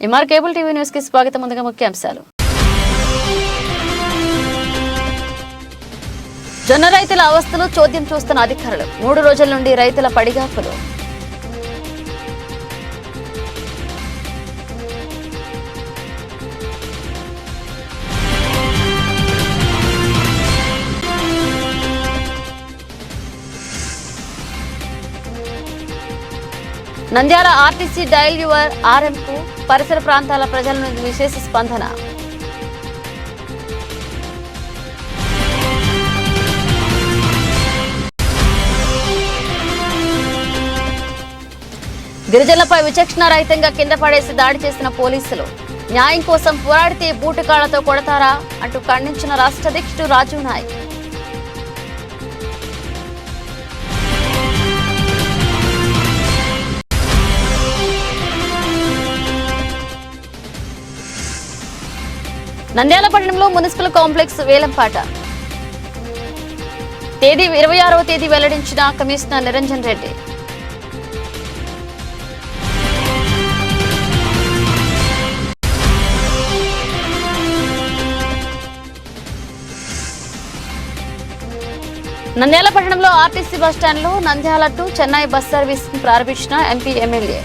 MR cable TV news కి స్వాగతం. ముందుగా ముఖ్యాంశాలు. జొన్న రైతుల అవస్థలు చోద్యం చూస్తున్న అధికారులు. 3 రోజుల నుండి రైతుల పడిగాపులు. Nandyal RTC dial your RM కు పరిసర ప్రాంతాల ప్రజల నుండి విశేష స్పందన. గిరిజనులపై విచక్షణ రహితంగా కింద పడేసి దాడి చేసిన పోలీసులు. న్యాయం కోసం పోరాడితే బూటకాళ్లతో కొడతారా అంటూ ఖండించిన రాష్ట్ర అధ్యక్షుడు రాజు నాయక్. నంద్యాల పట్టణంలో మున్సిపల్ కాంప్లెక్స్ వేలంపాట. తేదీ 26వ తేదీ వెల్లడించిన కమిషనర్ నిరంజన్ రెడ్డి. నంద్యాల పట్టణంలో ఆర్టీసీ బస్టాండ్లో Nandyal to Chennai bus service ప్రారంభించిన ఎంపీ ఎమ్మెల్యే.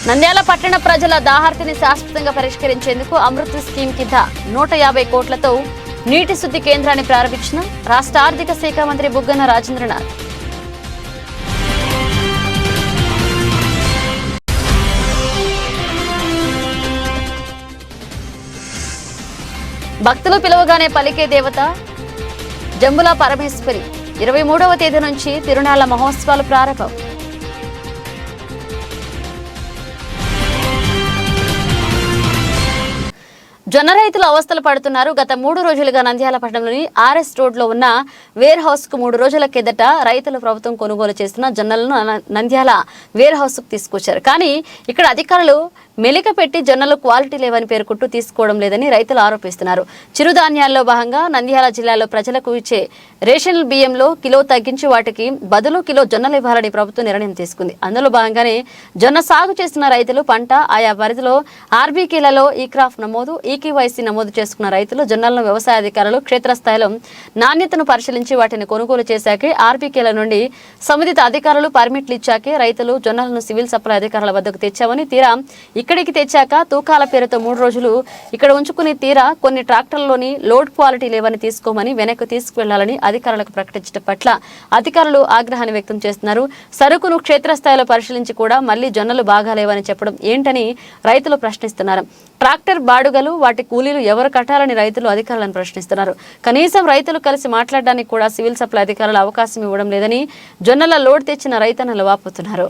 నంద్యాల పట్టణ ప్రజల దాహార్తిని శాశ్వతంగా పరిష్కరించేందుకు అమృత్ స్కీమ్ కింద 150 కోట్లతో నీటి శుద్ధి కేంద్రాన్ని ప్రారంభించిన రాష్ట్ర ఆర్థిక శాఖ మంత్రి బుగ్గన రాజేంద్రనాథ్. భక్తులు పిలువగానే పలికే దేవత జంబుల పరమేశ్వరి. 23వ తేదీ నుంచి తిరునాళ్ల మహోత్సవాలు ప్రారంభం. జొన్న రైతులు అవస్థలు పడుతున్నారు. గత 3 రోజులుగా నంద్యాల పట్టణంలోని ఆర్ఎస్ రోడ్లో ఉన్న వేర్ హౌస్ కు 3 రోజుల కిందట రైతులు ప్రభుత్వం కొనుగోలు చేస్తున్న జొన్నలను నంద్యాల వేర్ హౌస్ కు తీసుకొచ్చారు. కానీ ఇక్కడ అధికారులు మెలిక పెట్టి జొన్నలు క్వాలిటీ లేవని పేర్కొంటూ తీసుకోవడం లేదని రైతులు ఆరోపిస్తున్నారు. చిరుధాన్యాల్లో భాగంగా నంద్యాల జిల్లాలో ప్రజలకు ఇచ్చే రేషన్ బియ్యంలో కిలో తగ్గించి వాటికి బదులు కిలో జొన్నలు ఇవ్వాలని ప్రభుత్వం నిర్ణయం తీసుకుంది. అందులో భాగంగానే జొన్న సాగు చేస్తున్న రైతులు పంట ఆయా పరిధిలో ఆర్బీకేలలో ఈ క్రాప్ నమోదు, ఈకేవైసీ నమోదు చేసుకున్న రైతులు జొన్నలను వ్యవసాయ అధికారులు క్షేత్రస్థాయిలో నాణ్యతను పరిశీలించి వాటిని కొనుగోలు చేశాకే ఆర్బీకేల నుండి సంబంధిత అధికారులు పర్మిట్లు ఇచ్చాకే రైతులు జొన్నలను సివిల్ సప్లై అధికారుల వద్దకు తెచ్చామని, తీరా ఇక్కడికి తెచ్చాక తూకాల పేరుతో 3 రోజులు ఇక్కడ ఉంచుకుని తీరా కొన్ని ట్రాక్టర్లలోని లోడ్ క్వాలిటీ లేవని తీసుకోమని వెనక్కి తీసుకువెళ్లాలని అధికారులకు ప్రకటించడం పట్ల అధికారులు ఆగ్రహాన్ని వ్యక్తం చేస్తున్నారు. సరుకును క్షేత్రస్థాయిలో పరిశీలించి కూడా మళ్లీ జొన్నలు బాగాలేవని చెప్పడం ఏంటని రైతులు ప్రశ్నిస్తున్నారు. ట్రాక్టర్ బాడుగలు, వాటి కూలీలు ఎవరు కట్టాలని రైతులు అధికారులను ప్రశ్నిస్తున్నారు. కనీసం రైతులు కలిసి మాట్లాడడానికి కూడా సివిల్ సప్లై అధికారులు అవకాశం ఇవ్వడం లేదని జొన్నల లోడ్ తెచ్చిన రైతన్నలు వాపోతున్నారు.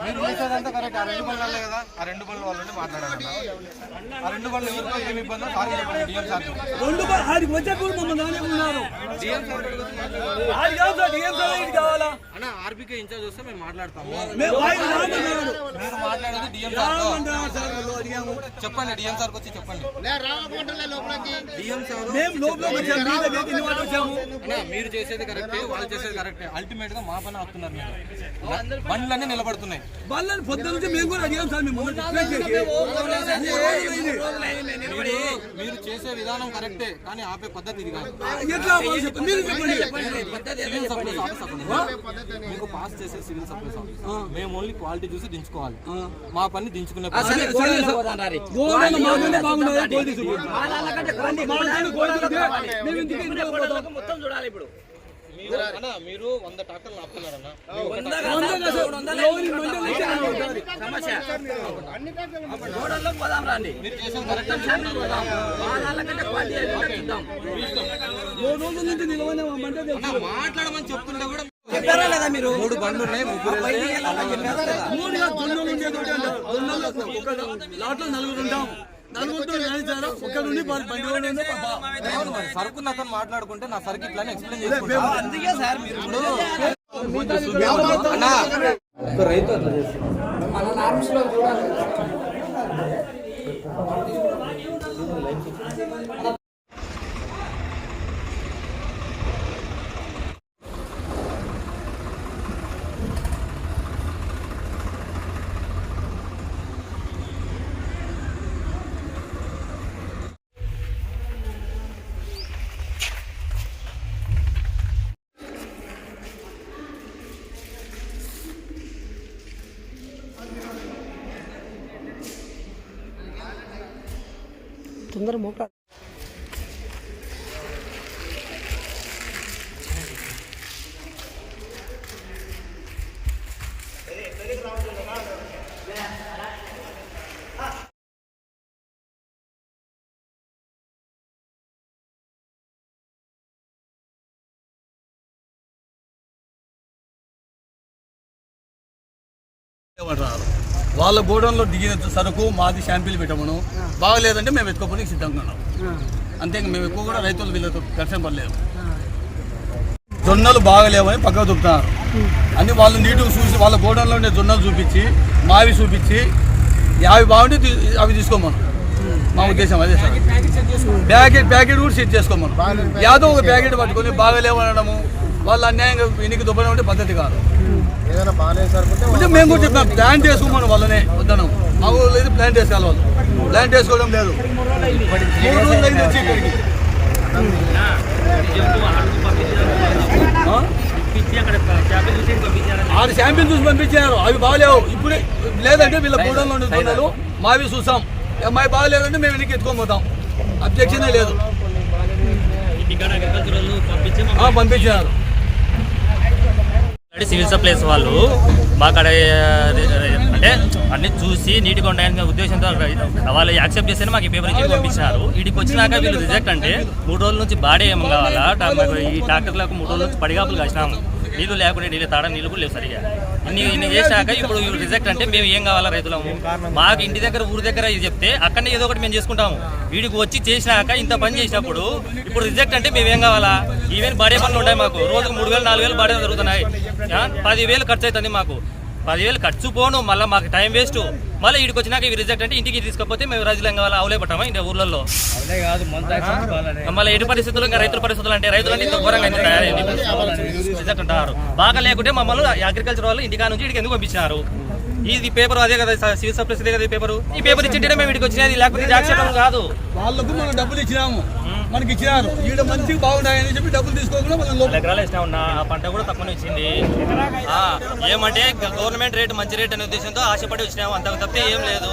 మీరు చేసేదంతా కరెక్ట్. ఆ 2 బళ్ళే కదా, ఆ 2 బళ్ళ వాళ్ళని మాట్లాడాలి. ఆ 2 బళ్ళు ఎవరికో ఏమి ఇబ్బందో సార్ చెప్పండి. డిఎం సార్ 2 బళ్ళు ఆడికి వచ్చే కూడా మమ్మల్ని ఉన్నారు. డిఎం సార్ ఆడి కాదు సార్, డిఎం సార్ ఇది కావాలా అన్న. ఆర్బీకే ఇన్ఛార్జ్ వస్తే మేము మాట్లాడతాము. మీరు మాట్లాడేది డిఎం సార్ చెప్పండి. డిఎం సార్కి వచ్చి చెప్పండి. డిఎం సార్ మీరు చేసేది కరెక్టే, వాళ్ళు చేసేది కరెక్టే. అల్టిమేట్ గా మా పని ఆపుతున్నారు. మీరు బండ్లన్నీ నిలబడుతున్నాయి. బండ్లని పొద్దు నుంచి మేము కూడా అడిగాం సార్. మీరు చేసే విధానం కరెక్టే, కానీ ఆపే పద్ధతి ఇది కాదు. మీకు పాస్ చేసే సివిల్ సప్లైస్ ఆఫీస్, మేము ఓన్లీ క్వాలిటీ చూసి దించుకోవాలి. మా పని దించుకునే మీరు 100 ట్రాక్టర్లు ఆపుతున్నారన్న. మాట్లాడమని చెప్తుంటే కూడా లేదా మీరు 3 బండ్లు ఉన్నాయి, 3 సరుకు అతను మాట్లాడుకుంటే నా సరుకు ఇట్లా ఎక్స్ప్లెయిన్ చేసుకుంటా. తొందర మోక వాళ్ళ గోడౌన్లో దిగిన సరుకు మాది శాంపిల్ పెట్టమను, బాగలేదంటే మేము ఎత్తుకోపోయి సిద్ధంగా ఉన్నాం. అంతే, మేము ఎక్కువ కూడా రైతులు వీళ్ళతో ఘర్షణ పడలేము. జొన్నలు బాగలేవని పక్కకు చూపుతున్నారు అని వాళ్ళు నీటుగా చూసి వాళ్ళ గోడౌన్లో ఉండే జొన్నలు చూపించి మావి చూపించి అవి బాగుంటే అవి తీసుకోమను. మా ఉద్దేశం అదే సార్. ప్యాకెట్ కూడా సెట్ చేసుకోమను. యాదో ఒక ప్యాకెట్ పట్టుకొని బాగలేవనడము వాళ్ళు అన్యాయంగా వెనక్కి దుబ్బడం అంటే పద్ధతి కాదు. అంటే మేము కూడా చెప్పినాం, ప్లాంట్ వేసుకోమని వాళ్ళనే వద్దను. మా ఊళ్ళో అయితే ప్లాంట్ వేసుకోవాలి, వాళ్ళు ప్లాంట్ వేసుకోవడం లేదు. 3 రోజులు అయింది వచ్చి ఇక్కడికి. ఆరు శాంపిల్ చూసి పంపించారు, అవి బాగలేవు. ఇప్పుడు లేదంటే వీళ్ళ గోడౌన్లో ఉండే గోడలు మావి చూసాం, మావి బాగలేదంటే మేము వెనక్కి ఎత్తుకోపోతాం. అబ్జెక్షనే లేదు. పంపించారు. సివిల్ సప్లైస్ వాళ్ళు మాకు అంటే అన్ని చూసి నీట్గా ఉంటాయని ఉద్దేశంతో వాళ్ళు యాక్సెప్ట్ చేస్తేనే మాకు ఈ పేపర్ ఇచ్చి పంపించారు. వీటికి వచ్చినాక వీళ్ళు రిజెక్ట్ అంటే 3 రోజుల నుంచి బాడీ ఏం కావాలా, ఈ డాక్టర్లకు 3 రోజుల నుంచి పడిగాపులు కాసినాము. నీళ్ళు లేకుండా నీళ్ళు తాడ నీళ్ళు కూడా లేవు సరిగా. ఇన్ని చేశాక ఇప్పుడు రిజెక్ట్ అంటే మేము ఏం కావాలా రైతులము? మాకు ఇంటి దగ్గర ఊరి దగ్గర ఇది చెప్తే అక్కడనే ఏదో ఒకటి మేము చేసుకుంటాము. వీడికి వచ్చి చేసినాక ఇంత పని చేసినప్పుడు ఇప్పుడు రిజెక్ట్ అంటే మేము ఏం కావాలా? ఈవెన్ బాడీ పనులు ఉంటాయి మాకు. రోజుకు 3,000 4,000 బాడీ జరుగుతున్నాయి. 10,000 ఖర్చు అవుతుంది మాకు. 10,000 ఖర్చు పోను, మళ్ళీ మాకు టైం వేస్ట్. మళ్ళీ వీడికి వచ్చినాక ఇవి రిజెక్ట్ అంటే ఇంటికి తీసుకపోతే మేము రైతులు ఏం కావాలా? అవలే పట్టామా ఇంటి ఊర్లలో? మళ్ళీ ఎటు పరిస్థితులు ఇంకా రైతుల పరిస్థితులు అంటే రైతులు ఇంత ఘోరంగా రిజెక్ట్ అంటారు. బాగా లేకుంటే మమ్మల్ని అగ్రికల్చర్ వాళ్ళు ఇంటికా నుంచి ఇక్కడికి ఎందుకు పంపించినారు? ఇది పేపర్ అదే కదా, సివిల్ సప్లైస్ ఇదే కదా ఈ పేపర్. ఈ పేపర్ ఇచ్చింటే మేము వీడికి వచ్చినది, లేకపోతే యాక్సెప్ట్ కాదు. వాళ్ళకు మనం డబ్బులు ఇచ్చినాము, మనకి ఇచ్చినారు. ఈడ మంచిగా బాగున్నాయని చెప్పి డబ్బులు తీసుకోకుండా మనం ఎకరాలు ఇష్టం ఉన్నా ఆ పంట కూడా తక్కువనే వచ్చింది. ఏమంటే గవర్నమెంట్ రేటు మంచి రేట్ అనే ఉద్దేశంతో ఆశపడి వచ్చినాము, అంతకు తప్పితే ఏం లేదు.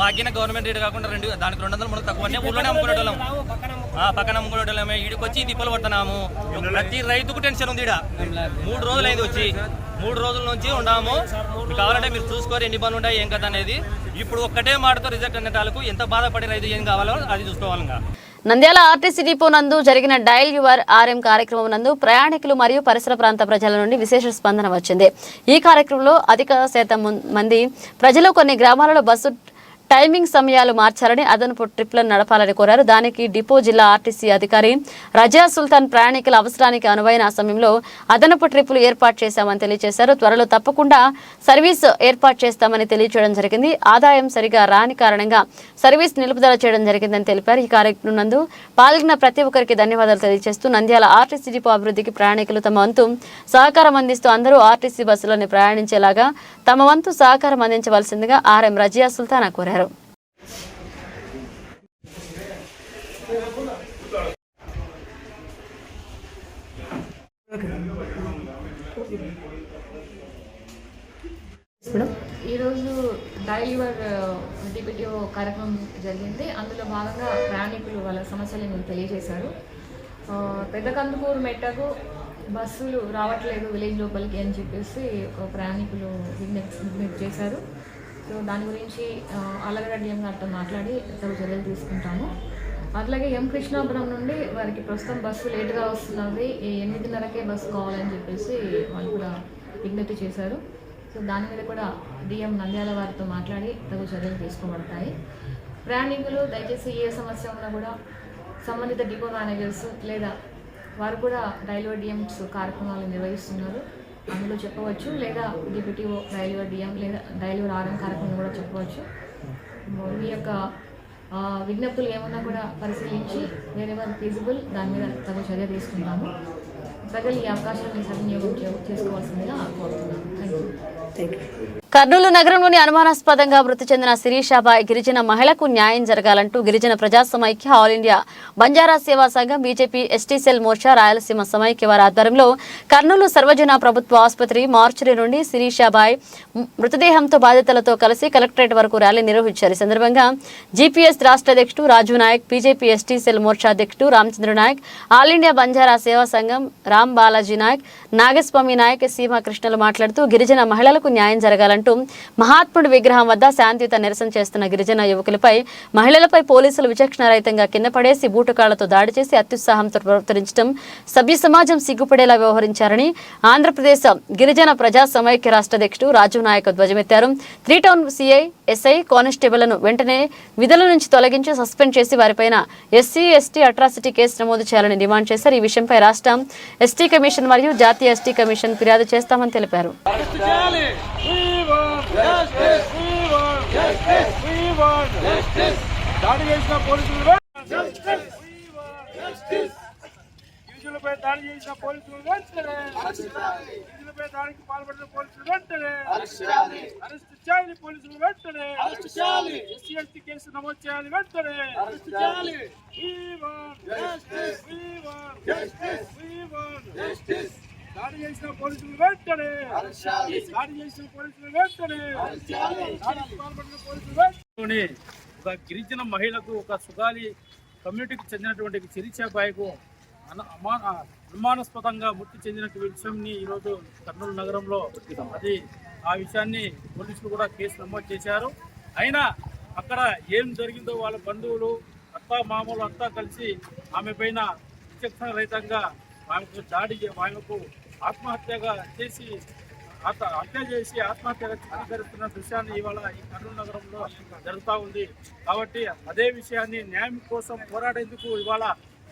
మాకిన గవర్నమెంట్ రేటు కాకుండా దానికి 200 మనకు తక్కువ ఊళ్ళోనే అమ్ముకునేటోళ్ళం, పక్కన అమ్ముకునేటోళ్ళమే. ఈడికి వచ్చి తిప్పలు పడుతున్నాము. ప్రతి రైతుకు టెన్షన్ ఉంది. 3 రోజులు అయింది వచ్చి, 3 రోజుల నుంచి ఉన్నాము. కావాలంటే మీరు చూసుకోరు ఎన్ని పనులు ఉంటాయి ఏం కదా అనేది. ఇప్పుడు ఒక్కటే మాటతో రిజెక్ట్ అనే తాలకు ఎంత బాధపడి రైతు ఏం కావాలో అది చూసుకోవాలిగా. నంద్యాల ఆర్టీసీ డిపో నందు జరిగిన డయల్ యువర్ ఆర్ఎం కార్యక్రమం నందు ప్రయాణికులు మరియు పరిసర ప్రాంత ప్రజల నుండి విశేష స్పందన వచ్చింది. ఈ కార్యక్రమంలో అధిక శాతం మంది ప్రజలు కొన్ని గ్రామాలలో బస్సు టైమింగ్ సమయాలు మార్చాలని, అదనపు ట్రిప్లను నడపాలని కోరారు. దానికి డిపో జిల్లా ఆర్టీసీ అధికారి రజా సుల్తాన్ ప్రయాణికుల అవసరానికి అనువైన సమయంలో అదనపు ట్రిప్పులు ఏర్పాటు చేశామని తెలియజేశారు. త్వరలో తప్పకుండా సర్వీస్ ఏర్పాటు చేస్తామని తెలియజేయడం జరిగింది. ఆదాయం సరిగా రాని కారణంగా సర్వీస్ నిలుపుదల చేయడం జరిగిందని తెలిపారు. ఈ కార్యక్రమం నందు పాల్గొన్న ప్రతి ఒక్కరికి ధన్యవాదాలు తెలియజేస్తూ నంద్యాల ఆర్టీసీ డిపో అభివృద్ధికి ప్రయాణికులు తమ వంతు సహకారం అందిస్తూ అందరూ ఆర్టీసీ బస్సులోనే ప్రయాణించేలాగా తమ వంతు సహకారం అందించవలసిందిగా ఆర్ఎం రజియా సుల్తానా కోరారు. ఈరోజు డయల్ యువర్ డిపిటిఓ కార్యక్రమం జరిగింది. అందులో భాగంగా ప్రయాణికులు వాళ్ళ సమస్యలను తెలియజేశారు. పెద్ద కందుకూరు మెట్టకు బస్సులు రావట్లేదు విలేజ్ లోపలికి అని చెప్పేసి ప్రయాణికులు విజ్ఞప్తి చేశారు. సో దాని గురించి ఆలగడ్డ డిఎం గారితో మాట్లాడి తగు చర్యలు తీసుకుంటాము. అట్లాగే ఎం కృష్ణాపురం నుండి వారికి ప్రస్తుతం బస్సు లేటుగా వస్తున్నది, 8:30కే బస్సు కావాలని చెప్పేసి వాళ్ళు కూడా విజ్ఞప్తి చేశారు. సో దాని మీద కూడా డిఎం నంద్యాల వారితో మాట్లాడి తగు చర్యలు తీసుకోబడతాయి. ప్రయాణికులు దయచేసి ఏ సమస్య ఉన్నా కూడా సంబంధిత డిపో మేనేజర్స్ లేదా వారు కూడా రైల్వే డిఎంస్ కార్యక్రమాలు నిర్వహిస్తున్నారు, అందులో చెప్పవచ్చు. లేదా డిప్యూటీఓ రైల్వే డిఎం లేదా రైల్వే ఆర్ఎం కార్యక్రమం కూడా చెప్పవచ్చు. మీ యొక్క విజ్ఞప్తులు ఏమన్నా కూడా పరిశీలించి వేరెవర్ ఫీజిబుల్ దాని మీద తగు చర్య తీసుకుంటాము. ప్రజలు ఈ అవకాశాన్ని సద్వినియోగం చేసుకోవాల్సిందిగా కోరుతున్నాను. Thank you. కర్నూలు నగరంలోని అనుమానాస్పదంగా మృతి చెందిన శిరీషాబాయ్ గిరిజన మహిళకు న్యాయం జరగాలంటూ గిరిజన ప్రజా సమైక్య ఆల్ ఇండియా బంజారా సేవా సంఘం BJP ST cell Morcha Rayalaseema సమైక్య వారి ఆధ్వర్యంలో కర్నూలు సర్వజన ప్రభుత్వ ఆసుపత్రి మార్చురీ నుండి శిరీషాబాయ్ మృతదేహంతో బాధితులతో కలిసి కలెక్టరేట్ వరకు ర్యాలీ నిర్వహించారు. ఈ సందర్భంగా జీపీఎస్ రాష్ట్ర అధ్యక్షుడు Raju Nayak, BJP ST cell Morcha అధ్యక్షుడు రామచంద్ర నాయక్, ఆల్ ఇండియా బంజారా సేవా సంఘం రామ్ బాలాజీ నాయక్, నాగస్వామి నాయక్, సీమా కృష్ణలు మాట్లాడుతూ గిరిజన మహిళలకు న్యాయం జరగాలంటూ మహాత్ముడి విగ్రహం వద్ద శాంతియుత నిరసన చేస్తున్న గిరిజన యువకులపై మహిళలపై పోలీసులు విచక్షణరహితంగా కింద పడేసి బూటకాళ్లతో దాడి చేసి అత్యుత్సాహంతో ప్రవర్తించడం సభ్య సమాజం సిగ్గుపడేలా వ్యవహరించారని ఆంధ్రప్రదేశ్ గిరిజన ప్రజా సమైక్య రాష్ట్ర అధ్యక్షుడు రాజు నాయక్ ధ్వజమెత్తారు. 3 టౌన్ సిఐ, ఎస్ఐ, కానిస్టేబుల్లను వెంటనే విధుల నుంచి తొలగించి సస్పెండ్ చేసి వారిపైన ఎస్సీ, ఎస్టీ అట్రాసిటీ కేసు నమోదు చేయాలని డిమాండ్ చేశారు. ఈ విషయంపై రాష్ట్ర ఎస్టీ కమిషన్ మరియు జాతీయ ఎస్టీ కమిషన్ ఫిర్యాదు చేస్తామని తెలిపారు. గిరిజనులపై దాడి చేసిన పోలీసులు వెంటనే గిరిజనులపై దాడికి పాల్పడిన పోలీసులు వెంటనే అరెస్ట్ చేయాలి. పోలీసులు వెంటనే ఎస్సీ ఎస్టీ కేసు నమోదు చేయాలి. వెంటనే దాడి చేసిన పోలీసులు వెంటనే దాడి చేసిన పోలీసులు వెంటనే దాడికి పాల్పడిన పోలీసులు వెంటనే ఒక గిరిజన మహిళకు ఒక సుగాలి కమ్యూనిటీకి చెందినటువంటి శిరీషాబాయికు అనుమానాస్పదంగా మృతి చెందిన విషయాన్ని ఈరోజు కర్నూలు నగరంలో ఆ విషయాన్ని పోలీసులు కూడా కేసు నమోదు చేశారు. అయినా అక్కడ ఏం జరిగిందో వాళ్ళ బంధువులు అత్తా మామూలు అంతా కలిసి ఆమె పైన విచక్షణ రహితంగా ఆమెకు ఆమెకు ఆత్మహత్యగా చేసి హత్య చేసి ఆత్మహత్యగా చిత్రీకరిస్తున్న దృశ్యాన్ని ఇవాళ ఈ కర్నూలు నగరంలో జరుగుతూ ఉంది. కాబట్టి అదే విషయాన్ని న్యాయం కోసం పోరాడేందుకు ఇవాళ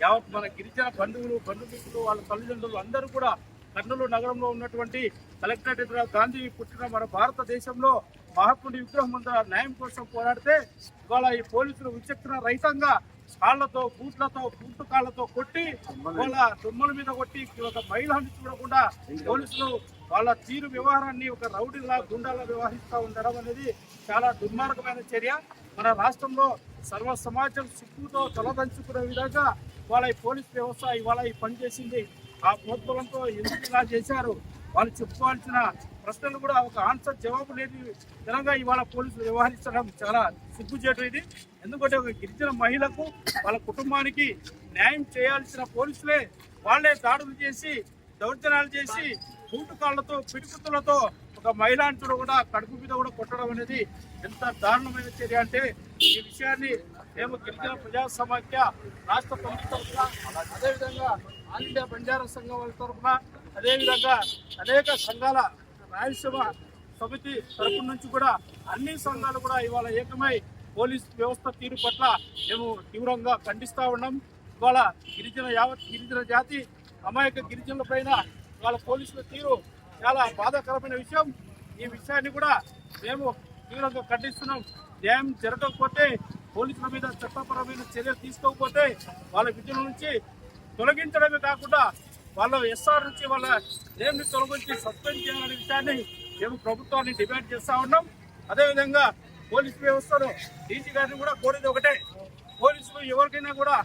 యావత్ మన గిరిజన బంధుమిత్రులు వాళ్ళ తల్లిదండ్రులు అందరూ కూడా కర్నూలు నగరంలో ఉన్నటువంటి కలెక్టరేట్ గాంధీ పుట్టిన మన భారతదేశంలో మహాత్ముడి విగ్రహం ముందు న్యాయం కోసం పోరాడితే ఇవాళ ఈ పోలీసులు విచక్షణ రహితంగా కాళ్లతో బూట్లతో కాళ్లతో కొట్టి వాళ్ళ దుమ్మల మీద కొట్టి ఒక మహిళని చూడకుండా పోలీసులు వాళ్ళ తీరు వ్యవహారాన్ని ఒక రౌడీలా గుండాలా వ్యవహరిస్తూ ఉండడం అనేది చాలా దుర్మార్గమైన చర్య. మన రాష్ట్రంలో సర్వ సమాజం సిగ్గుతో తలదంచుకునే విధంగా వాళ్ళ ఈ పోలీస్ వ్యవస్థ ఇవాళ ఈ పనిచేసింది. ఆ ప్రోత్బలంతో ఎందుకు ఇలా చేశారు వాళ్ళు చెప్పుకోవాల్సిన ప్రశ్నలు కూడా ఒక ఆన్సర్ జవాబు లేని విధంగా ఇవాళ పోలీసులు వ్యవహరించడం చాలా సిగ్గుచేటు. ఇది ఎందుకంటే ఒక గిరిజన మహిళకు వాళ్ళ కుటుంబానికి న్యాయం చేయాల్సిన పోలీసులే వాళ్ళే దాడులు చేసి దౌర్జన్యాలు చేసి బూటుకాళ్లతో పిడికుతులతో ఒక మహిళాంటుడు కూడా కడుపు మీద కూడా కొట్టడం అనేది ఎంత దారుణమైన చర్య అంటే ఈ విషయాన్ని మేము గిరిజన ప్రజా సమాఖ్య రాష్ట్ర ప్రభుత్వం తరఫున అదేవిధంగా ఆల్ ఇండియా బంజారా సంఘం వాళ్ళ తరఫున అదేవిధంగా అనేక సంఘాల రాయలసీమ సమితి తరఫు నుంచి కూడా అన్ని సంఘాలు కూడా ఇవాళ ఏకమై పోలీస్ వ్యవస్థ తీరు పట్ల మేము తీవ్రంగా ఖండిస్తూ ఉన్నాం. ఇవాళ యావత్ గిరిజన జాతి అమాయక గిరిజనుల పైన వాళ్ళ పోలీసుల తీరు చాలా బాధాకరమైన విషయం. ఈ విషయాన్ని కూడా మేము తీవ్రంగా ఖండిస్తున్నాం. న్యాయం జరగకపోతే పోలీసుల మీద చట్టపరమైన చర్యలు తీసుకోకపోతే వాళ్ళ విధుల నుంచి తొలగించడమే కాకుండా వాళ్ళ ఎస్ఆర్ నుంచి వాళ్ళ నేమ్ని తొలగించి సస్పెండ్ చేయాలనే విషయాన్ని మేము ప్రభుత్వాన్ని డిమాండ్ చేస్తూ ఉన్నాం. అదేవిధంగా పోలీసు వ్యవస్థను డీజీ గారిని కూడా కోరేది ఒకటే, పోలీసులు ఎవరికైనా కూడా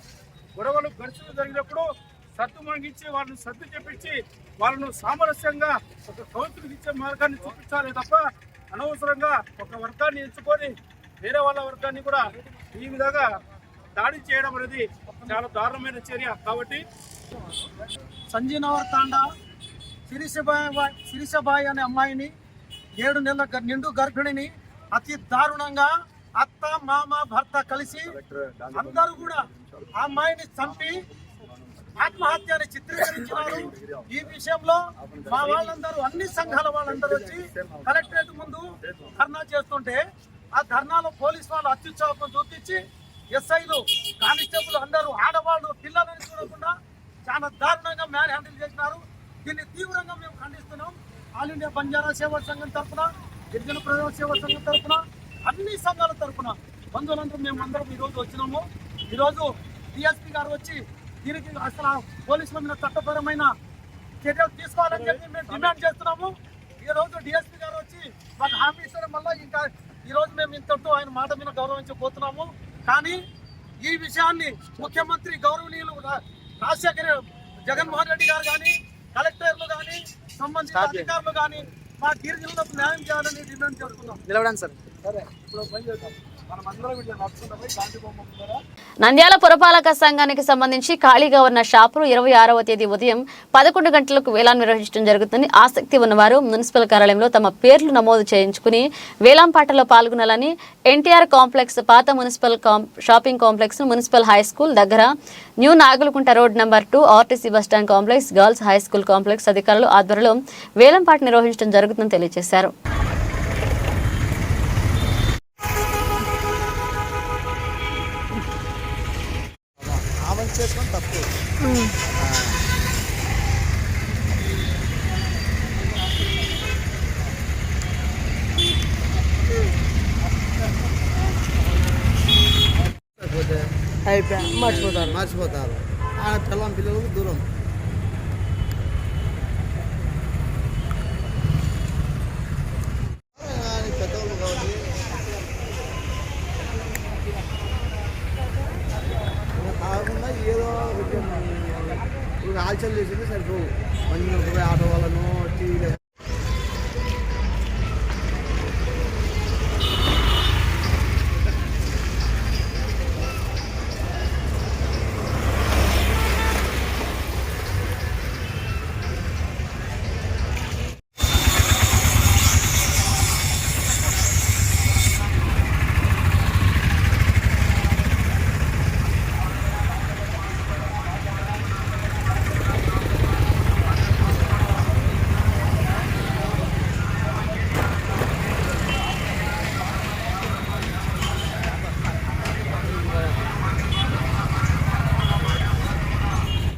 గొడవలు ఘర్షణలు జరిగినప్పుడు సత్తు మంగించి వాళ్ళని సర్దు చెప్పించి వాళ్ళను సామరస్యంగా ఒక కౌన్సిల్కి ఇచ్చే మార్గాన్ని చూపించాలి తప్ప అనవసరంగా ఒక వర్గాన్ని ఎంచుకొని వేరే వాళ్ళ వర్గాన్ని కూడా ఈ విధంగా దాడి చేయడం అనేది చాలా దారుణమైన చర్య. కాబట్టి సంజీనగర్ తాండా శిరీషబాయి అనే అమ్మాయిని 7 నెలల నిండు గర్భిణిని అతి దారుణంగా అత్త మామ భర్త కలిసి అందరూ కూడా ఆ అమ్మాయిని చంపి ఆత్మహత్య అని చిత్రీకరించినారు. ఈ విషయంలో మా వాళ్ళందరూ అన్ని సంఘాల వాళ్ళందరూ వచ్చి కలెక్టరేట్ ముందు ధర్నా చేస్తుంటే ఆ ధర్నాలో పోలీసు వాళ్ళు అత్యుత్సాహం చూపించి ఎస్ఐలు కానిస్టేబుల్ అందరూ ఆడవాళ్ళు పిల్లలని చూడకుండా చాలా దారుణంగా మ్యాన్ హ్యాండిల్ చేసినారు. దీన్ని తీవ్రంగా మేము ఖండిస్తున్నాం. ఆల్ ఇండియా బంజారా సేవా సంఘం తరఫున, గిరిజన ప్రజా సేవా సంఘం తరఫున, అన్ని సంఘాల తరఫున బంధువులందరూ మేము అందరం ఈరోజు వచ్చినాము. ఈరోజు డిఎస్పీ గారు వచ్చి దీనికి అసలు పోలీసుల మీద చట్టపరమైన చర్యలు తీసుకోవాలని చెప్పి మేము డిమాండ్ చేస్తున్నాము. ఈ రోజు డిఎస్పీ గారు వచ్చి మాకు హామీ ఇచ్చడం వల్ల ఇంకా ఈ రోజు మేము ఇంతటితో ఆయన మాట మీద గౌరవించబోతున్నాము. కానీ ఈ విషయాన్ని ముఖ్యమంత్రి గౌరవనీయులు రాజశేఖర జగన్మోహన్ రెడ్డి గారు కానీ, కలెక్టర్లు కానీ, సంబంధిత అధికారులు కానీ మా గిరిజనులకు న్యాయం చేయాలని డిమాండ్ చేస్తున్నాం. నిలబడండి సార్. సరే, ఇప్పుడు బయలుదేరుతాం. నంద్యాల పురపాలక సంఘానికి సంబంధించి ఖాళీగా ఉన్న షాపులు 26వ తేదీ ఉదయం 11 గంటలకు వేలాం నిర్వహించడం జరుగుతుంది. ఆసక్తి ఉన్నవారు మున్సిపల్ కార్యాలయంలో తమ పేర్లు నమోదు చేయించుకుని వేలాంపాటలో పాల్గొనాలని ఎన్టీఆర్ కాంప్లెక్స్, పాత municipal shopping complex, municipal high school దగ్గర, new Nagulakunta road number 2, RTC bus stand complex, girls high school complex అధికారులు ఆధ్వర్యంలో వేలంపాట నిర్వహించడం జరుగుతుందని తెలియజేశారు. చేసుకొని తప్పు అయిపోయా మర్చిపోతారు ఆ పిల్లలకు దూరం. పెద్దవాళ్ళు కాబట్టి కాకుండా ఏదో ఆల్చల్ చేసింది సరిపోవు. మంచి ఆటో వాళ్ళను టీవీలో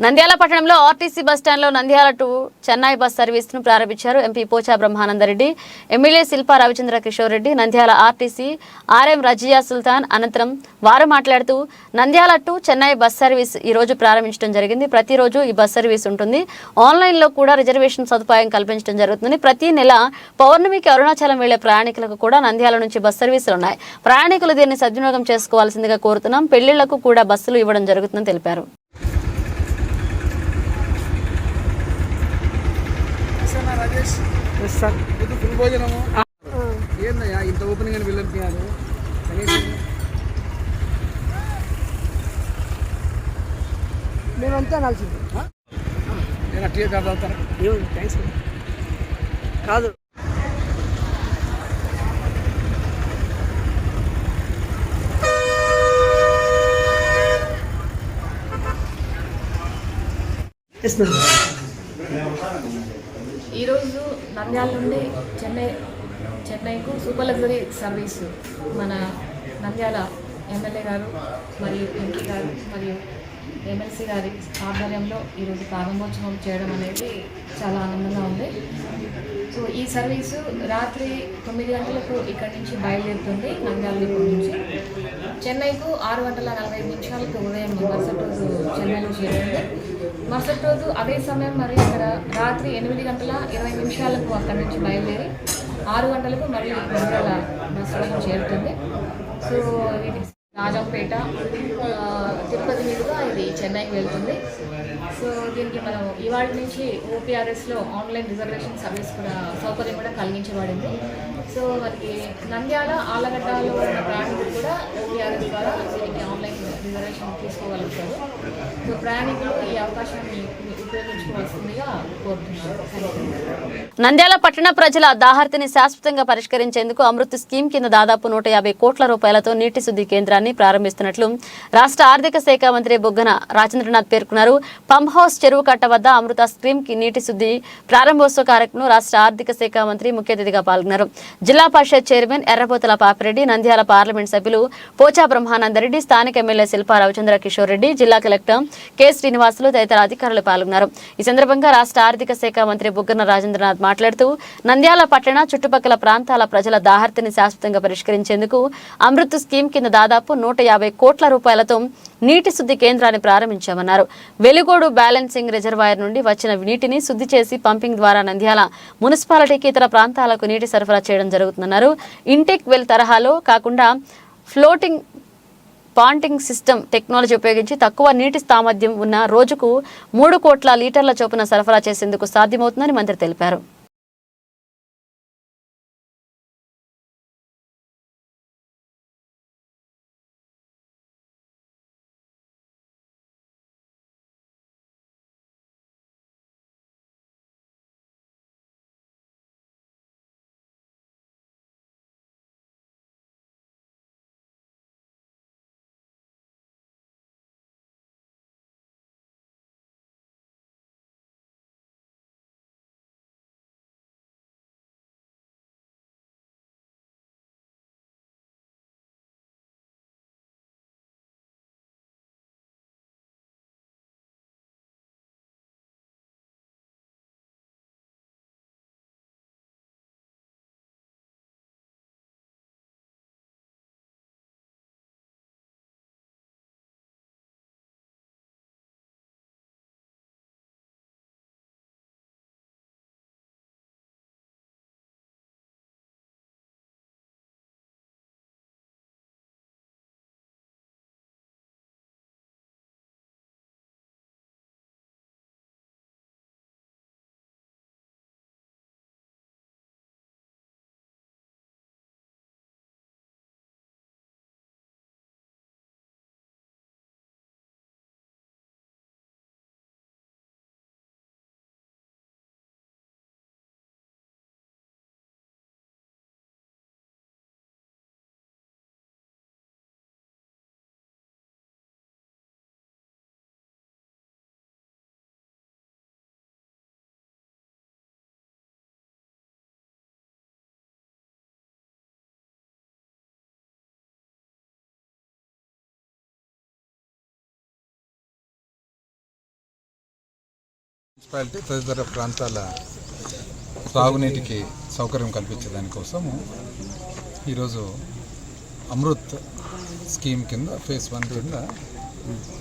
నంద్యాల పట్టణంలో ఆర్టీసీ బస్టాండ్లో నంద్యాల టు చెన్నై బస్ సర్వీస్ను ప్రారంభించారు MP Pocha Brahmanandareddy, MLA Shilpa Ravichandra Kishore Reddy, Nandyal RTC RM Raziya Sultan. అనంతరం వారు మాట్లాడుతూ Nandyal to Chennai bus service ఈ రోజు ప్రారంభించడం జరిగింది. ప్రతిరోజు ఈ బస్ సర్వీస్ ఉంటుంది. ఆన్లైన్లో కూడా రిజర్వేషన్ సదుపాయం కల్పించడం జరుగుతుంది. ప్రతి నెల పౌర్ణమికి అరుణాచలం వెళ్లే ప్రయాణికులకు కూడా నంద్యాల నుంచి బస్ సర్వీసులు ఉన్నాయి. ప్రయాణికులు దీన్ని సద్వినియోగం చేసుకోవాల్సిందిగా కోరుతున్నాం. పెళ్లిళ్లకు కూడా బస్సులు ఇవ్వడం జరుగుతుందని తెలిపారు. ఫుల్ భోజనము ఏందయ్యా ఇంత ఓపెనింగ్ అని వెళ్ళిపోయారు. మేమంతా కలిసింది నేను టీ కార్డు అవుతాను. థ్యాంక్స్ కాదు ఈరోజు నంద్యాల నుండి చెన్నైకు సూపర్ లగ్జరీ సర్వీసు మన నంద్యాల ఎమ్మెల్యే గారు మరియు ఎంపీ గారు మరియు ఎమ్మెల్సీ గారి ఆధ్వర్యంలో ఈరోజు ప్రారంభోత్సవం చేయడం అనేది చాలా ఆనందంగా ఉంది. సో ఈ సర్వీసు రాత్రి 9 గంటలకు ఇక్కడి నుంచి బయలుదేరుతుంది. నంద్యాల డిపో నుంచి చెన్నైకు 6:45 ఉదయం మరుసటి రోజు చెన్నైలో చేరుతుంది. మరుసటి రోజు అదే సమయం మరి ఇక్కడ రాత్రి 8:20 అక్కడి నుంచి బయలుదేరి 6 గంటలకు మళ్ళీ నంద్యాల బస్ స్టేషన్ చేరుతుంది. సో ఇది రాజంపేట తిరుపతి మీదుగా ఇది చెన్నైకి వెళ్తుంది. సో దీనికి మనం ఇవాళ నుంచి ఓపీఆర్ఎస్లో ఆన్లైన్ రిజర్వేషన్ సర్వీస్ కూడా సౌకర్యం కూడా కలిగించబడింది. సో మనకి నంద్యాల ఆలగడ్డలో ఉన్న ప్రయాణికులు కూడా టీఆర్ఎస్ ద్వారా దీనికి ఆన్లైన్ రిజర్వేషన్ తీసుకోగలుగుతారు. సో ప్రయాణికులు ఈ అవకాశాన్ని ఉపయోగించుకోవాల్సిందిగా కోరుతున్నారు. నంద్యాల పట్టణ ప్రజల దాహార్తిని శాశ్వతంగా పరిష్కరించేందుకు అమృత్ స్కీమ్ కింద దాదాపు 150 కోట్ల రూపాయలతో నీటి శుద్ధి కేంద్రాన్ని ప్రారంభిస్తున్నట్లు రాష్ట్ర ఆర్థిక శాఖ మంత్రి బుగ్గన రాజేంద్రనాథ్ పేర్కొన్నారు. పంప్ హౌస్ చెరువు కట్ట వద్ద అమృత స్కీమ్ కి నీటి శుద్ధి ప్రారంభోత్సవ కార్యక్రమంలో రాష్ట్ర ఆర్థిక శాఖ మంత్రి ముఖ్య అతిథిగా పాల్గొన్నారు. జిల్లా పరిషత్ చైర్మన్ ఎర్రపోతల పాపిరెడ్డి, నంద్యాల పార్లమెంట్ సభ్యులు పోచా బ్రహ్మానందరెడ్డి, స్థానిక ఎమ్మెల్యే శిల్పా రవిచంద్ర కిషోర్ రెడ్డి, జిల్లా కలెక్టర్ కె శ్రీనివాసులు తదితర అధికారులు పాల్గొన్నారు. ఈ సందర్భంగా రాష్ట్ర ఆర్థిక శాఖ మంత్రి బుగ్గన రాజేంద్రనాథ్ మాట్లాడుతూ నంద్యాల పట్టణ చుట్టుపక్కల ప్రాంతాల ప్రజల దాహార్తిని శాశ్వతంగా పరిష్కరించేందుకు అమృత్ స్కీమ్ కింద దాదాపు 150 కోట్ల రూపాయలతో నీటి శుద్ధి కేంద్రాన్ని ప్రారంభించామన్నారు. వెలుగోడు బ్యాలెన్సింగ్ రిజర్వాయర్ నుండి వచ్చిన నీటిని శుద్ధి చేసి పంపింగ్ ద్వారా నంద్యాల మున్సిపాలిటీకి ఇతర ప్రాంతాలకు నీటి సరఫరా చేయడం జరుగుతుందన్నారు. ఇంటెక్ వెల్ తరహాలో కాకుండా ఫ్లోటింగ్ పాంటింగ్ సిస్టమ్ టెక్నాలజీ ఉపయోగించి తక్కువ నీటి సామర్థ్యం ఉన్న రోజుకు 3 కోట్ల లీటర్ల చొప్పున సరఫరా చేసేందుకు సాధ్యమవుతుందని మంత్రి తెలిపారు. మున్సిపాలిటీ తదితర ప్రాంతాల త్రాగునీటికి సౌకర్యం కల్పించేదానికోసము ఈరోజు అమృత్ స్కీమ్ కింద ఫేజ్ 1 కింద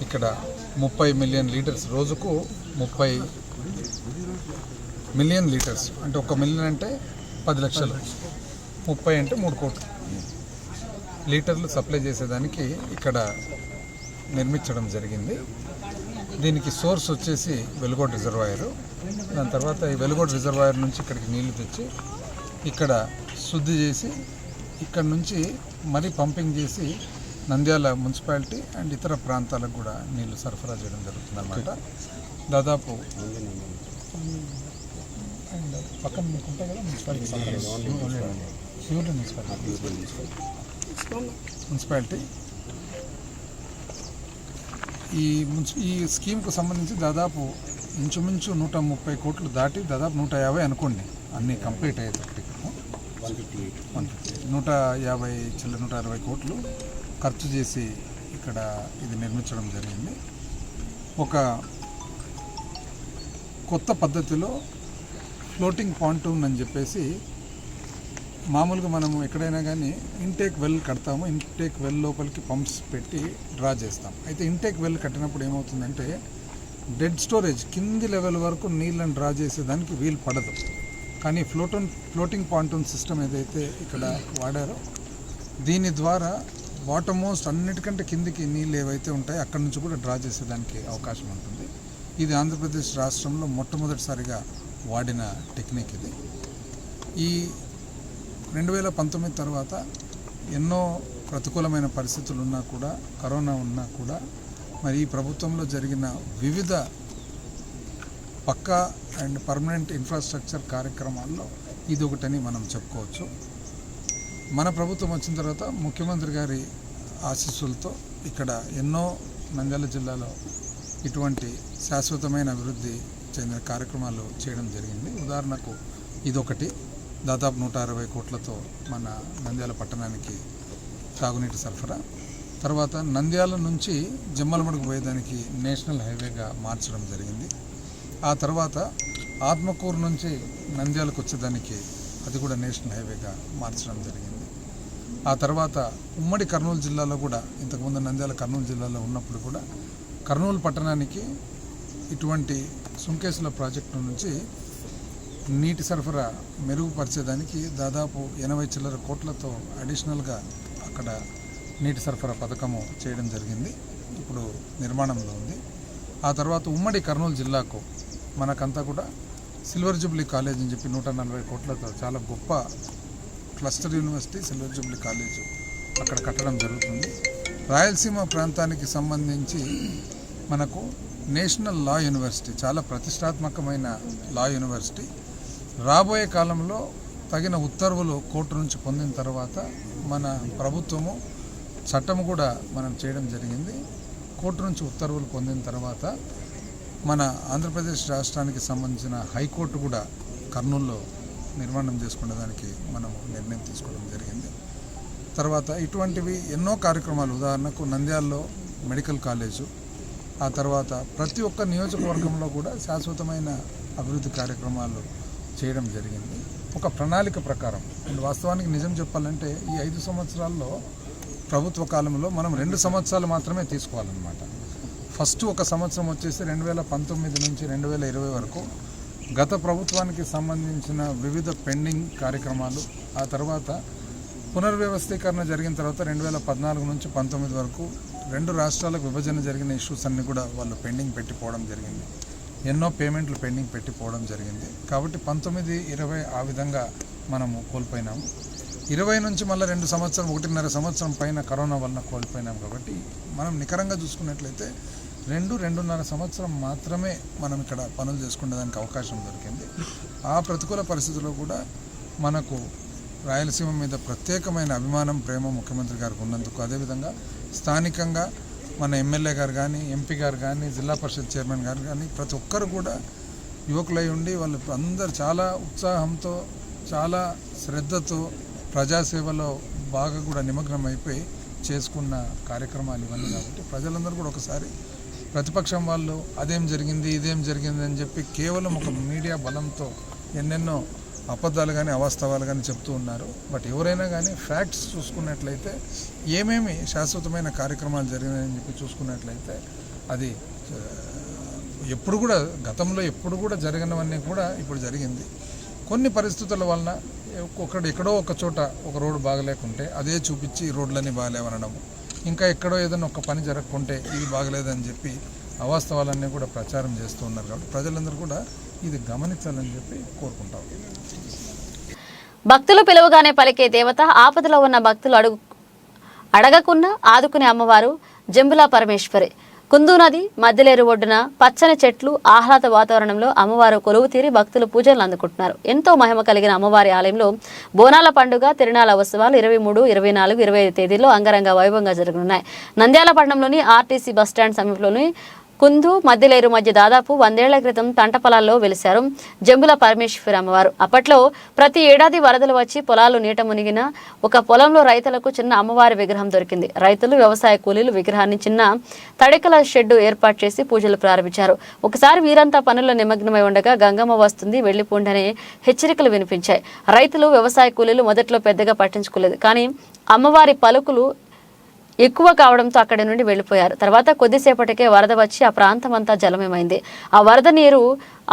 ఇక్కడ 30 మిలియన్ లీటర్స్, రోజుకు 30 మిలియన్ లీటర్స్ అంటే 1 మిలియన్ అంటే 10 లక్షలు, 30 అంటే 3 కోట్లు లీటర్లు సప్లై చేసేదానికి ఇక్కడ నిర్మించడం జరిగింది. దీనికి సోర్స్ వచ్చేసి వెలుగోడు రిజర్వాయరు. దాని తర్వాత ఈ వెలుగోడు రిజర్వాయర్ నుంచి ఇక్కడికి నీళ్లు తెచ్చి ఇక్కడ శుద్ధి చేసి ఇక్కడ నుంచి మరీ పంపింగ్ చేసి నంద్యాల మున్సిపాలిటీ అండ్ ఇతర ప్రాంతాలకు కూడా నీళ్లు సరఫరా చేయడం జరుగుతుందన్నమాట. దాదాపు అండ్ పక్కన మీకు ఉంటాయి కదా మున్సిపాలిటీ ఈ స్కీమ్కు సంబంధించి దాదాపు ఇంచుమించు 130 కోట్లు దాటి దాదాపు 150 అనుకోండి, అన్నీ కంప్లీట్ అయ్యేటప్పటికి 160 కోట్లు ఖర్చు చేసి ఇక్కడ ఇది నిర్మించడం జరిగింది. ఒక కొత్త పద్ధతిలో ఫ్లోటింగ్ పాంటూన్ అని చెప్పేసి, మామూలుగా మనము ఎక్కడైనా కానీ ఇంటేక్ వెల్ కడతాము, ఇంటేక్ వెల్ లోపలికి పంప్స్ పెట్టి డ్రా చేస్తాం. అయితే ఇంటేక్ వెల్ కట్టినప్పుడు ఏమవుతుందంటే డెడ్ స్టోరేజ్ కింది లెవెల్ వరకు నీళ్ళని డ్రా చేసేదానికి వీలు పడదు. కానీ ఫ్లోటింగ్ పాంటూన్ సిస్టమ్ ఏదైతే ఇక్కడ వాడారో దీని ద్వారా వాటర్ మోస్ట్ అన్నిటికంటే కిందికి నీళ్ళు ఏవైతే ఉంటాయో అక్కడి నుంచి కూడా డ్రా చేసేదానికి అవకాశం ఉంటుంది. ఇది ఆంధ్రప్రదేశ్ రాష్ట్రంలో మొట్టమొదటిసారిగా వాడిన టెక్నిక్ ఇది. ఈ 2019 తర్వాత ఎన్నో ప్రతికూలమైన పరిస్థితులు ఉన్నా కూడా, కరోనా ఉన్నా కూడా మరి ఈ ప్రభుత్వంలో జరిగిన వివిధ పక్కా అండ్ పర్మనెంట్ ఇన్ఫ్రాస్ట్రక్చర్ కార్యక్రమాల్లో ఇది ఒకటని మనం చెప్పుకోవచ్చు. మన ప్రభుత్వం వచ్చిన తర్వాత ముఖ్యమంత్రి గారి ఆశీస్సులతో ఇక్కడ ఎన్నో నంద్యాల జిల్లాలో ఇటువంటి శాశ్వతమైన అభివృద్ధి చెందిన కార్యక్రమాలు చేయడం జరిగింది. ఉదాహరణకు ఇదొకటి, దాదాపు 160 కోట్లతో మన నంద్యాల పట్టణానికి తాగునీటి సరఫరా. తర్వాత నంద్యాల నుంచి జమ్మలమడుగు పోయేదానికి నేషనల్ హైవేగా మార్చడం జరిగింది. ఆ తర్వాత ఆత్మకూరు నుంచి నంద్యాలకు వచ్చేదానికి అది కూడా నేషనల్ హైవేగా మార్చడం జరిగింది. ఆ తర్వాత ఉమ్మడి కర్నూలు జిల్లాలో కూడా, ఇంతకుముందు నంద్యాల కర్నూలు జిల్లాలో ఉన్నప్పుడు కూడా కర్నూలు పట్టణానికి ఇటువంటి సుంకేసుల ప్రాజెక్టు నుంచి నీటి సరఫరా మెరుగుపరిచేదానికి దాదాపు 80 చిల్లర కోట్లతో అడిషనల్గా అక్కడ నీటి సరఫరా పథకము చేయడం జరిగింది. ఇప్పుడు నిర్మాణంలో ఉంది. ఆ తర్వాత ఉమ్మడి కర్నూలు జిల్లాకు మనకంతా కూడా సిల్వర్ జూబ్లీ కాలేజ్ అని చెప్పి 140 కోట్లతో చాలా గొప్ప cluster university silver Jubilee college అక్కడ కట్టడం జరుగుతుంది. రాయలసీమ ప్రాంతానికి సంబంధించి మనకు నేషనల్ లా యూనివర్సిటీ, చాలా ప్రతిష్టాత్మకమైన లా యూనివర్సిటీ, రాబోయే కాలంలో తగిన ఉత్తర్వులు కోర్టు నుంచి పొందిన తర్వాత మన ప్రభుత్వము చట్టము కూడా మనం చేయడం జరిగింది. కోర్టు నుంచి ఉత్తర్వులు పొందిన తర్వాత మన ఆంధ్రప్రదేశ్ రాష్ట్రానికి సంబంధించిన హైకోర్టు కూడా కర్నూలులో నిర్మాణం చేసుకునేదానికి మనము నిర్ణయం తీసుకోవడం జరిగింది. తర్వాత ఇటువంటివి ఎన్నో కార్యక్రమాలు, ఉదాహరణకు నంద్యాలలో మెడికల్ కాలేజు, ఆ తర్వాత ప్రతి ఒక్క నియోజకవర్గంలో కూడా శాశ్వతమైన అభివృద్ధి కార్యక్రమాలు చేయడం జరిగింది ఒక ప్రణాళిక ప్రకారం. అండ్ వాస్తవానికి నిజం చెప్పాలంటే ఈ 5 సంవత్సరాల్లో ప్రభుత్వ కాలంలో మనం 2 సంవత్సరాలు మాత్రమే తీసుకోవాలన్నమాట. ఫస్ట్ ఒక సంవత్సరం వచ్చేసి 2019 నుంచి 2020 వరకు గత ప్రభుత్వానికి సంబంధించిన వివిధ పెండింగ్ కార్యక్రమాలు, ఆ తర్వాత పునర్వ్యవస్థీకరణ జరిగిన తర్వాత 2014 నుంచి 19 వరకు 2 రాష్ట్రాలకు విభజన జరిగిన ఇష్యూస్ అన్నీ కూడా వాళ్ళు పెండింగ్ పెట్టిపోవడం జరిగింది. ఎన్నో పేమెంట్లు పెండింగ్ పెట్టిపోవడం జరిగింది. కాబట్టి 19, 20 ఆ విధంగా మనము కోల్పోయినాము. 20 నుంచి మళ్ళీ 2 సంవత్సరం, 1.5 సంవత్సరం పైన కరోనా వలన కోల్పోయినాం. కాబట్టి మనం నికరంగా చూసుకున్నట్లయితే 2.5 సంవత్సరం మాత్రమే మనం ఇక్కడ పనులు చేసుకునేదానికి అవకాశం దొరికింది. ఆ ప్రతికూల పరిస్థితుల్లో కూడా మనకు రాయలసీమ మీద ప్రత్యేకమైన అభిమానం, ప్రేమ ముఖ్యమంత్రి గారికి ఉన్నందుకు, అదేవిధంగా స్థానికంగా మన ఎమ్మెల్యే గారు కానీ, ఎంపీ గారు కానీ, జిల్లా పరిషత్ చైర్మన్ గారు కానీ ప్రతి ఒక్కరు కూడా యువకులై ఉండి వాళ్ళు అందరు చాలా ఉత్సాహంతో, చాలా శ్రద్ధతో ప్రజాసేవలో బాగా కూడా నిమగ్నం అయిపోయి చేసుకున్న కార్యక్రమాలు ఇవన్నీ. కాబట్టి ప్రజలందరూ కూడా ఒకసారి ప్రతిపక్షం వాళ్ళు అదేం జరిగింది, ఇదేం జరిగింది అని చెప్పి కేవలం ఒక మీడియా బలంతో ఎన్నెన్నో అబద్ధాలు కానీ అవాస్తవాలు కానీ చెప్తూ ఉన్నారు. బట్ ఎవరైనా కానీ ఫ్యాక్ట్స్ చూసుకున్నట్లయితే ఏమేమి శాశ్వతమైన కార్యక్రమాలు జరిగినాయని చెప్పి చూసుకున్నట్లయితే అది ఎప్పుడు కూడా, గతంలో ఎప్పుడు కూడా జరగనివన్నీ కూడా ఇప్పుడు జరిగింది. కొన్ని పరిస్థితుల వలన ఎక్కడో ఒక చోట ఒక రోడ్డు బాగలేకుంటే అదే చూపించి రోడ్లన్నీ బాగలేవనడము, ఇంకా ఎక్కడో ఏదైనా ఒక పని జరగకుంటే ఇది బాగలేదని చెప్పి అవాస్తవాలన్నీ కూడా ప్రచారం చేస్తూ ఉన్నారు. కాబట్టి ప్రజలందరూ కూడా ఇది గమనించాలని చెప్పి కోరుకుంటాం. భక్తులు పిలువగానే పలికే దేవత, ఆపదలో ఉన్న భక్తులు అడగకున్నా ఆదుకునే అమ్మవారు జంబులా పరమేశ్వరి. కుందు నది మధ్యలేరు ఒడ్డున పచ్చని చెట్లు, ఆహ్లాద వాతావరణంలో అమ్మవారు కొలువు తీరి భక్తులు పూజలు అందుకుంటున్నారు. ఎంతో మహిమ కలిగిన అమ్మవారి ఆలయంలో బోనాల పండుగ, తిరునాళ్ల ఉత్సవాలు 23, 24, 25 తేదీల్లో అంగరంగ వైభవంగా జరగనున్నాయి. నంద్యాల పట్టణంలోని ఆర్టీసీ బస్టాండ్ సమీపంలోని కుందు మధ్యలేరు మధ్య దాదాపు 100 ఏళ్ల క్రితం పంట పొలాల్లో వెలిశారు జంబుల పరమేశ్వరి అమ్మవారు. అప్పట్లో ప్రతి ఏడాది వరదలు వచ్చి పొలాలు నీట మునిగిన ఒక పొలంలో రైతులకు చిన్న అమ్మవారి విగ్రహం దొరికింది. రైతులు, వ్యవసాయ కూలీలు విగ్రహాన్ని చిన్న తడికల షెడ్డు ఏర్పాటు చేసి పూజలు ప్రారంభించారు. ఒకసారి వీరంతా పనుల్లో నిమగ్నమై ఉండగా గంగమ్మ వస్తుంది, వెళ్లిపోండి అనే హెచ్చరికలు వినిపించాయి. రైతులు, వ్యవసాయ కూలీలు మొదట్లో పెద్దగా పట్టించుకోలేదు. కానీ అమ్మవారి పలుకులు ఎక్కువ కావడంతో అక్కడి నుండి వెళ్లిపోయారు. తర్వాత కొద్దిసేపటికే వరద వచ్చి ఆ ప్రాంతం అంతా జలమయమైంది. ఆ వరద నీరు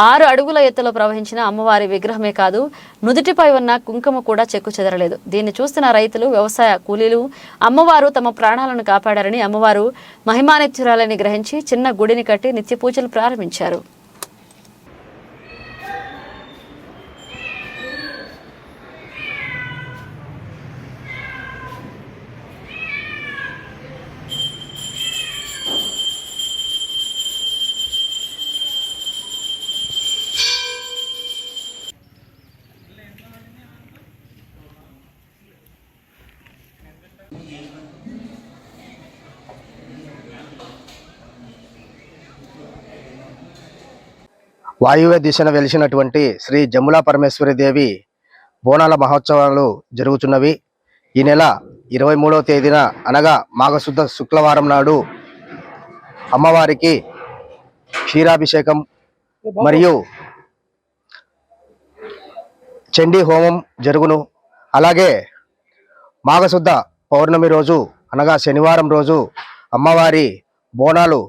6 అడుగుల ఎత్తులో ప్రవహించిన అమ్మవారి విగ్రహమే కాదు, నుదుటిపై ఉన్న కుంకుమ కూడా చెక్కు చెదరలేదు. దీన్ని చూస్తున్న రైతులు, వ్యవసాయ కూలీలు అమ్మవారు తమ ప్రాణాలను కాపాడారని, అమ్మవారు మహిమానిత్యురాలని గ్రహించి చిన్న గుడిని కట్టి నిత్య పూజలు ప్రారంభించారు. వాయువ్య దిశన వెలిసినటువంటి శ్రీ జమ్ములా పరమేశ్వరి దేవి బోనాల మహోత్సవాలు జరుగుతున్నవి. ఈ నెల 23వ తేదీన అనగా మాఘశుద్ధ శుక్రవారం నాడు అమ్మవారికి క్షీరాభిషేకం మరియు చండీ హోమం జరుగును. అలాగే మాఘశుద్ధ పౌర్ణమి రోజు అనగా శనివారం రోజు అమ్మవారి బోనాలు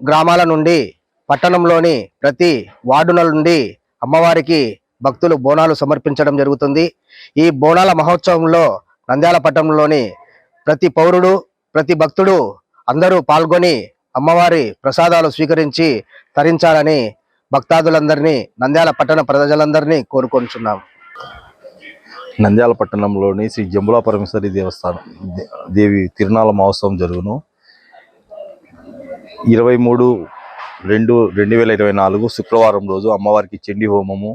గ్రామాల నుండి పట్టణంలోని ప్రతి వార్డుల నుండి అమ్మవారికి భక్తులు బోనాలు సమర్పించడం జరుగుతుంది. ఈ బోనాల మహోత్సవంలో నంద్యాల పట్టణంలోని ప్రతి పౌరుడు ప్రతి భక్తుడు అందరూ పాల్గొని అమ్మవారి ప్రసాదాలు స్వీకరించి తరించాలని భక్తాదులందరినీ నంద్యాల పట్టణ ప్రజలందరినీ కోరుకొంటున్నాం. నంద్యాల పట్టణంలోని శ్రీ జంబులా పరమేశ్వరి దేవి తిరునాళ్ళ మహోత్సవం జరుగును. 23/2/2024 శుక్రవారం రోజు అమ్మవారికి చండీ హోమము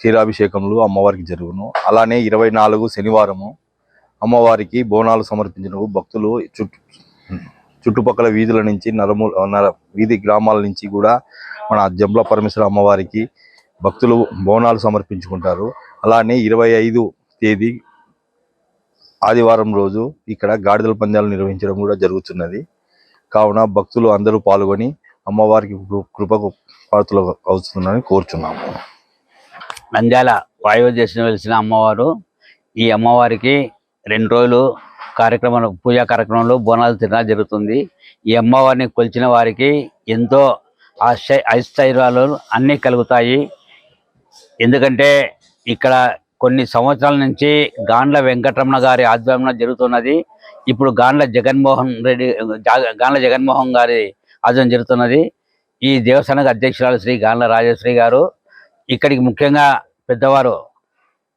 క్షీరాభిషేకములు అమ్మవారికి జరుగును. అలానే 24 శనివారము అమ్మవారికి బోనాలు సమర్పించిన భక్తులు చుట్టుపక్కల వీధుల నుంచి వీధి గ్రామాల నుంచి కూడా మన జంబులా పరమేశ్వరి అమ్మవారికి భక్తులు బోనాలు సమర్పించుకుంటారు. అలానే 25 తేదీ ఆదివారం రోజు ఇక్కడ గాడిదల పందాలు నిర్వహించడం కూడా జరుగుతున్నది. కావున భక్తులు అందరూ పాల్గొని అమ్మవారికి కృపకు పాత్రలు అవుతుందని కోరుచున్నాము. నంద్యాల వాయువ్య దిశన వెలిసిన అమ్మవారు ఈ అమ్మవారికి 2 రోజులు పూజా కార్యక్రమంలో బోనాలు తిరునాళ్ళు జరుగుతుంది. ఈ అమ్మవారిని కొలిచిన వారికి ఎంతో ఐశ్వర్యాలు అన్నీ కలుగుతాయి. ఎందుకంటే ఇక్కడ కొన్ని సంవత్సరాల నుంచి గాండ్ల వెంకటరమణ గారి ఆధ్వర్యంలో జరుగుతున్నది. ఇప్పుడు గాండ్ల జగన్మోహన్ గారి ఆధ్వర్యం జరుగుతున్నది. ఈ దేవస్థానానికి అధ్యక్షురాలు శ్రీ గాండ్ల రాజశ్రీ గారు, ఇక్కడికి ముఖ్యంగా పెద్దవారు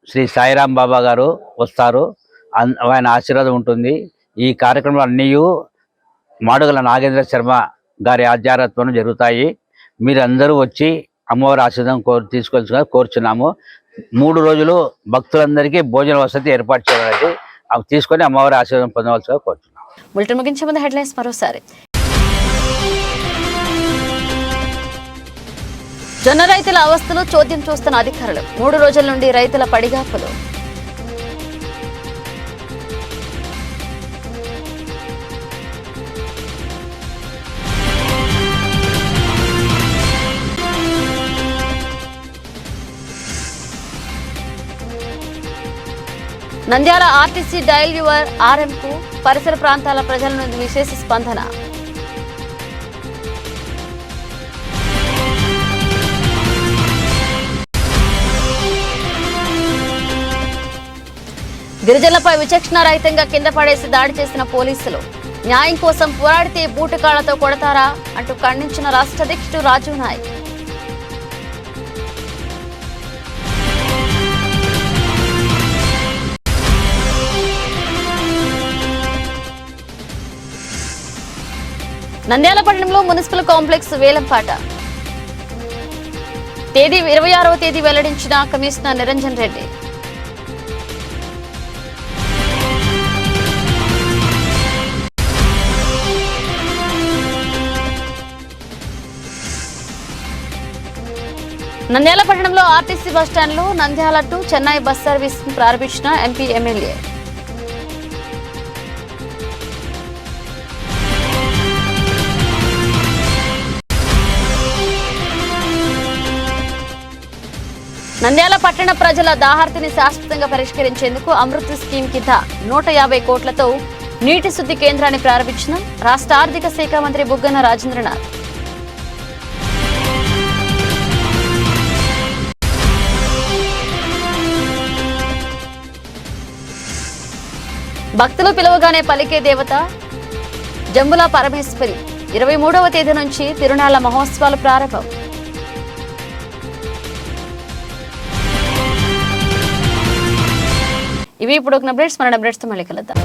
శ్రీ సాయిరాం బాబా గారు వస్తారు. ఆయన ఆశీర్వాదం ఉంటుంది. ఈ కార్యక్రమాలు అన్నీ మాడుగుల నాగేంద్ర శర్మ గారి ఆధ్వర్యంలో జరుగుతాయి. మీరందరూ వచ్చి అమ్మవారి ఆశీర్వాదం తీసుకోవాల్సిందిగా కోరుచున్నాము. 3 రోజులు భక్తులందరికీ భోజన వసతి ఏర్పాటు చేయాలి. అవి తీసుకొని అమ్మవారి ఆశీర్వాదం పొందవలసిగా కోరుచున్నాము. బులెటిన్ ముగించే ముందు హెడ్లైన్స్ మరోసారి. జొన్న రైతుల అవస్థలు చోద్యం చూస్తున్న అధికారులు. 3 రోజుల నుండి రైతుల పడిగాపులు. నంద్యాల ఆర్టీసీ డయల్ యువర్ ఆర్ఎంకు పరిసర ప్రాంతాల ప్రజల నుండి విశేష స్పందన. గిరిజనులపై విచక్షణారహితంగా కింద పడేసి దాడి చేసిన పోలీసులు. న్యాయం కోసం పోరాడితే బూటకాళ్లతో కొడతారా అంటూ ఖండించిన రాష్ట్ర అధ్యక్షుడు రాజు నాయక్. నంద్యాల పట్టణంలో మున్సిపల్ కాంప్లెక్స్ వేలంపాట. తేదీ 26వ తేదీ వెల్లడించిన కమిషనర్ నిరంజన్ రెడ్డి. నంద్యాల పట్టణంలో ఆర్టీసీ బస్టాండ్లో Nandyal to Chennai bus service ప్రారంభించిన ఎంపీ ఎమ్మెల్యే. నంద్యాల పట్టణ ప్రజల దాహార్తిని శాశ్వతంగా పరిష్కరించేందుకు అమృత్ స్కీమ్ కింద 150 కోట్లతో నీటి శుద్ధి కేంద్రాన్ని ప్రారంభించిన రాష్ట్ర ఆర్థిక శాఖ మంత్రి బుగ్గన రాజేంద్రనాథ్. భక్తులు పిలువగానే పలికే దేవత జంబులా పరమేశ్వరి. 23వ తేదీ నుంచి తిరునాళ్ల మహోత్సవాలు ప్రారంభం. ఇవి ఇప్పుడు అప్డేట్స్. మన అప్డేట్స్తో మళ్ళీ కలుద్దాం.